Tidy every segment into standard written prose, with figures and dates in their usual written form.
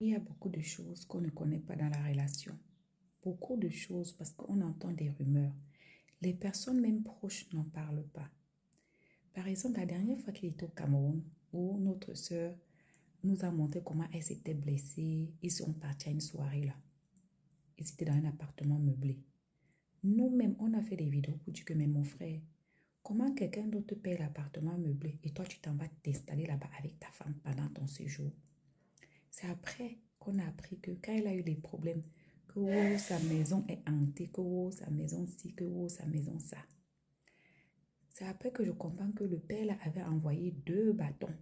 Il y a beaucoup de choses qu'on ne connaît pas dans la relation. Beaucoup de choses parce qu'on entend des rumeurs. Les personnes même proches n'en parlent pas. Par exemple, la dernière fois qu'il était au Cameroun, où notre sœur nous a montré comment elle s'était blessée, ils sont partis à une soirée là. Ils étaient dans un appartement meublé. Nous-mêmes, on a fait des vidéos pour dire que, mais mon frère, comment quelqu'un d'autre paye l'appartement meublé et toi, tu t'en vas t'installer là-bas avec ta femme pendant ton séjour? C'est après qu'on a appris que quand elle a eu des problèmes, que oh, sa maison est hantée, que oh, sa maison ci, que oh, sa maison ça. C'est après que je comprends que le père avait envoyé 2 bâtons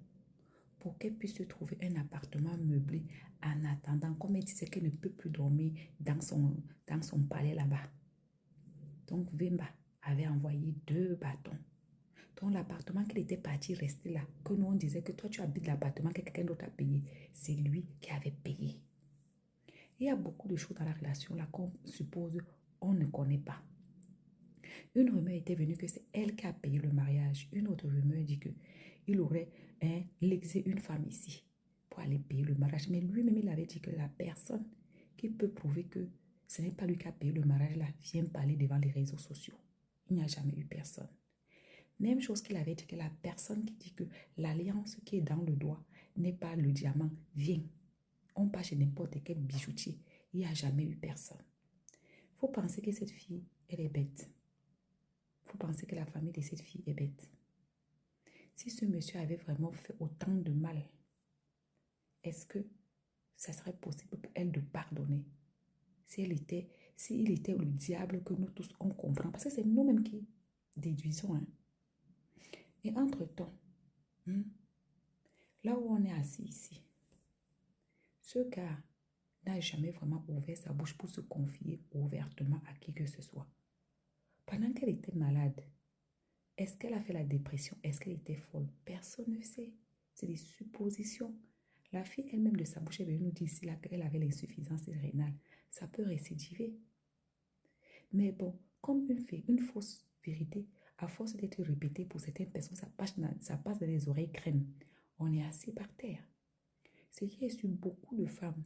pour qu'elle puisse se trouver un appartement meublé en attendant, comme elle disait qu'elle ne peut plus dormir dans son palais là-bas. Donc Vemba avait envoyé 2 bâtons. Donc l'appartement qu'elle était partie rester là, que nous on disait que toi tu habites l'appartement que quelqu'un d'autre a payé, c'est lui qui avait payé. Il y a beaucoup de choses dans la relation là qu'on suppose on ne connaît pas. Une rumeur était venue que c'est elle qui a payé le mariage. Une autre rumeur dit qu'il aurait lexé une femme ici pour aller payer le mariage. Mais lui-même, il avait dit que la personne qui peut prouver que ce n'est pas lui qui a payé le mariage là vient parler devant les réseaux sociaux. Il n'y a jamais eu personne. Même chose qu'il avait dit que la personne qui dit que l'alliance qui est dans le doigt n'est pas le diamant vient. On passe chez n'importe quel bijoutier. Il n'y a jamais eu personne. Il faut penser que cette fille, elle est bête. Il faut penser que la famille de cette fille est bête. Si ce monsieur avait vraiment fait autant de mal, est-ce que ça serait possible pour elle de pardonner? S'il était le diable que nous tous on comprend, parce que c'est nous-mêmes qui déduisons. Hein. Et entre-temps, là où on est assis ici, ce gars n'a jamais vraiment ouvert sa bouche pour se confier ouvertement à qui que ce soit. Pendant qu'elle était malade, est-ce qu'elle a fait la dépression? Est-ce qu'elle était folle? Personne ne sait. C'est des suppositions. La fille elle-même de sa bouche est venue nous dire ici qu'elle avait l'insuffisance rénale. Ça peut récidiver. Mais bon, comme une fausse vérité, à force d'être répétée pour certaines personnes, ça passe dans les oreilles crème. On est assis par terre. C'est qui est sur beaucoup de femmes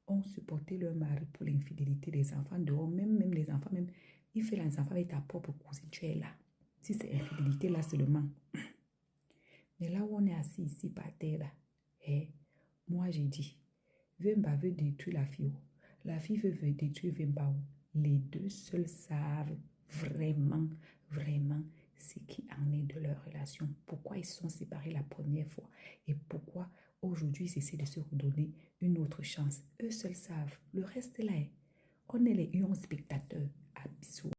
ont supporté leur mari pour l'infidélité des enfants dehors, même les enfants, même, il fait les enfants avec ta propre cousine, tu es là. Si c'est infidélité, là seulement. Mais là où on est assis ici par terre, là, moi j'ai dit, Vemba veut détruire la fille. La fille veut détruire Vemba. Les deux seuls savent vraiment, vraiment ce qui en est de leur relation. Pourquoi ils se sont séparés la première fois et pourquoi aujourd'hui ils essaient de se redonner une autre chance. Eux seuls savent. Le reste là, on est les spectateurs. À bisous.